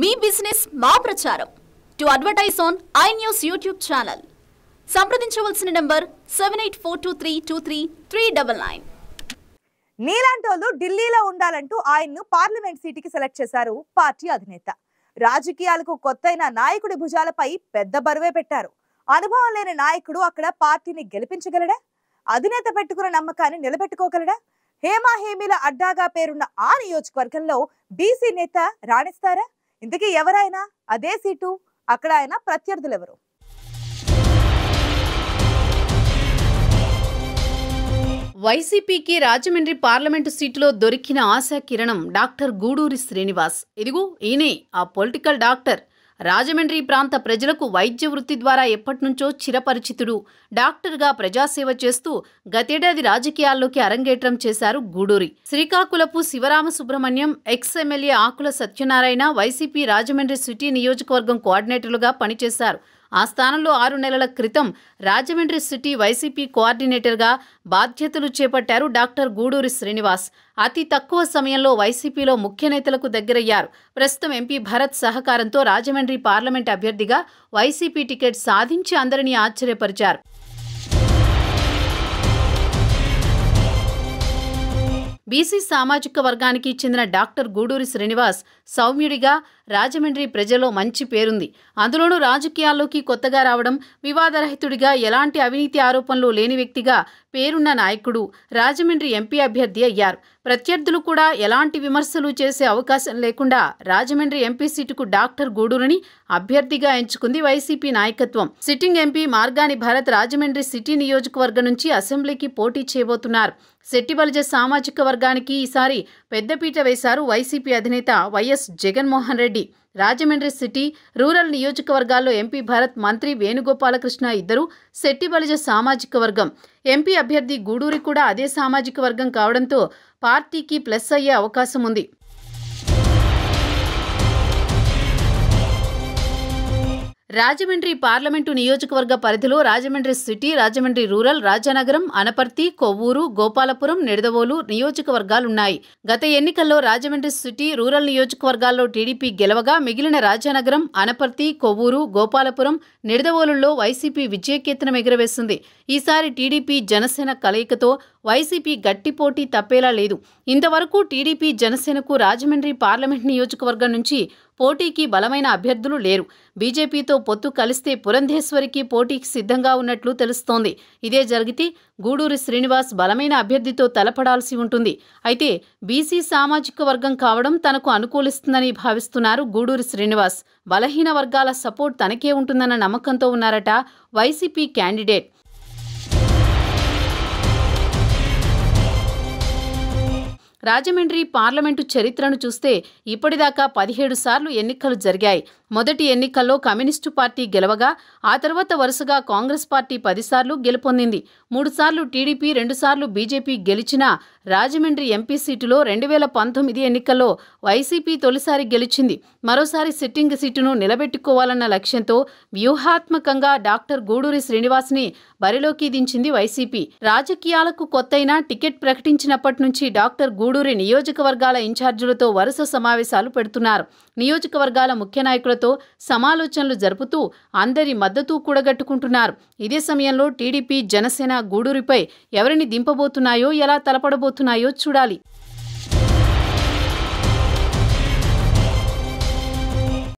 మీ business మా ప్రచారం to advertise on I news YouTube channel సంప్రదించవలసిన నంబర్ 7842323399. నీలాంటోళ్ళు ఢిల్లీలో ఉండాలంటూ ఆయన్ను పార్లమెంట్ సీటుకి సెలెక్ట్ చేశారు పార్టీ అధినేత. రాజకీయాలకు కొత్తైన నాయకుడి భుజాలపై పెద్ద బరువే పెట్టారు. అనుభవం లేని నాయకుడు అక్కడ పార్టీని గెలిపించగలడా? అధినేత పెట్టుకున్న నమ్మకాన్ని నిలబెట్టుకోగలడా? హేమీల అడ్డాగా పేరున్న ఆ నియోజకవర్గంలో బీసీ నేత రాణిస్తారా? ఇంతకీ ఎవరైనా అదే సీటు, అక్కడ ఆయన ప్రత్యర్థులెవరు? వైసీపీకి రాజమండ్రి పార్లమెంటు సీటులో దొరికిన ఆశా కిరణం డాక్టర్ గూడూరి శ్రీనివాస్. ఇదిగో ఈయనే ఆ పొలిటికల్ డాక్టర్. రాజమండ్రి ప్రాంత ప్రజలకు వైద్య వృత్తి ద్వారా ఎప్పటినుంచో చిరపరిచితుడు. డాక్టర్గా ప్రజాసేవ చేస్తూ గతేడాది రాజకీయాల్లోకి అరంగేట్రం చేశారు గూడూరి. శ్రీకాకుళపు శివరామ సుబ్రహ్మణ్యం, ఎక్స్ ఎమ్మెల్యే ఆకుల సత్యనారాయణ వైసీపీ రాజమండ్రి సిటీ నియోజకవర్గం కోఆర్డినేటర్లుగా పనిచేశారు. ఆ స్థానంలో 6 నెలల క్రితం రాజమండ్రి సిటీ వైసీపీ కోఆర్డినేటర్గా బాధ్యతలు చేపట్టారు డాక్టర్ గూడూరి శ్రీనివాస్. అతి తక్కువ సమయంలో వైసీపీలో ముఖ్య నేతలకు దగ్గరయ్యారు. ప్రస్తుతం ఎంపీ భరత్ సహకారంతో రాజమండ్రి పార్లమెంట్ అభ్యర్థిగా వైసీపీ టికెట్ సాధించి అందరినీ ఆశ్చర్యపరిచారు. బీసీ సామాజిక వర్గానికి చెందిన డాక్టర్ గూడూరి శ్రీనివాస్ సౌమ్యుడిగా రాజమండ్రి ప్రజల్లో మంచి పేరుంది. అందులోనూ రాజకీయాల్లోకి కొత్తగా రావడం, వివాదరహితుడిగా ఎలాంటి అవినీతి ఆరోపణలు లేని వ్యక్తిగా పేరున్న నాయకుడు రాజమండ్రి ఎంపీ అభ్యర్థి అయ్యారు. ప్రత్యర్థులు కూడా ఎలాంటి విమర్శలు చేసే అవకాశం లేకుండా రాజమండ్రి ఎంపీ సీటుకు డాక్టర్ గూడూరిని అభ్యర్థిగా ఎంచుకుంది వైసీపీ నాయకత్వం. Sitting MP Margani Bharat Rajahmundry city నియోజకవర్గం నుంచి అసెంబ్లీకి పోటీ చేయబోతున్నారు. శెట్టిబలిజ సామాజిక వర్గానికి ఈసారి పెద్దపీట వేశారు వైసీపీ అధినేత YS Jaganmohan Reddy. Rajahmundry city, rural నియోజకవర్గాల్లో ఎంపీ భరత్, మంత్రి వేణుగోపాలకృష్ణ ఇద్దరు శెట్టిబలిజ సామాజిక వర్గం. ఎంపీ అభ్యర్థి గూడూరి కూడా అదే సామాజిక వర్గం కావడంతో పార్టీకి ప్లస్ అయ్యే అవకాశం ఉంది. రాజమండ్రి పార్లమెంటు నియోజకవర్గ పరిధిలో రాజమండ్రి సిటీ, రాజమండ్రి రూరల్, రాజానగరం, అనపర్తి, కొవ్వూరు, గోపాలపురం, నిడదవోలు నియోజకవర్గాలున్నాయి. గత ఎన్నికల్లో రాజమండ్రి సిటీ, రూరల్ నియోజకవర్గాల్లో టీడీపీ గెలవగా మిగిలిన రాజానగరం, అనపర్తి, కొవ్వూరు, గోపాలపురం, నిడదవోలులో వైసీపీ విజయకేతనం ఎగురవేసింది. ఈసారి టీడీపీ జనసేన కలయికతో వైసీపీ గట్టి పోటీ తప్పేలా లేదు. ఇంతవరకు టీడీపీ జనసేనకు రాజమండ్రి పార్లమెంట్ నియోజకవర్గం నుంచి పోటీకి బలమైన అభ్యర్థులు లేరు. బీజేపీతో పొత్తు కలిస్తే పురంధేశ్వరికి పోటీకి సిద్ధంగా ఉన్నట్లు తెలుస్తోంది. ఇదే జరిగితే గూడూరి శ్రీనివాస్ బలమైన అభ్యర్థితో తలపడాల్సి ఉంటుంది. అయితే బీసీ సామాజిక వర్గం కావడం తనకు అనుకూలిస్తుందని భావిస్తున్నారు గూడూరి శ్రీనివాస్. బలహీన వర్గాల సపోర్ట్ తనకే ఉంటుందన్న నమ్మకంతో ఉన్నారట వైసీపీ క్యాండిడేట్. రాజమండ్రి పార్లమెంటు చరిత్రను చూస్తే ఇప్పటిదాకా 17 సార్లు ఎన్నికలు జరిగాయి. మొదటి ఎన్నికల్లో కమ్యూనిస్టు పార్టీ గెలవగా ఆ తర్వాత వరుసగా కాంగ్రెస్ పార్టీ 10 సార్లు గెలుపొందింది. 3 సార్లు టీడీపీ, 2 సార్లు బీజేపీ గెలిచిన రాజమండ్రి ఎంపీ సీటులో 2019 ఎన్నికల్లో వైసీపీ తొలిసారి గెలిచింది. మరోసారి సిట్టింగ్ సీటును నిలబెట్టుకోవాలన్న లక్ష్యంతో వ్యూహాత్మకంగా డాక్టర్ గూడూరి శ్రీనివాస్ని బరిలోకి దించింది వైసీపీ. రాజకీయాలకు కొత్తైనా టికెట్ ప్రకటించినప్పటి నుంచి డాక్టర్ గూడూరి నియోజకవర్గాల ఇన్ఛార్జీలతో వరుస సమావేశాలు పెడుతున్నారు. నియోజకవర్గాల ముఖ్య నాయకులతో సమాలోచనలు జరుపుతూ అందరి మద్దతు కూడగట్టుకుంటున్నారు. ఇదే సమయంలో టీడీపీ, జనసేన గూడూరిపై ఎవరిని దింపబోతున్నాయో, ఎలా తలపడబోతున్నాయో చూడాలి.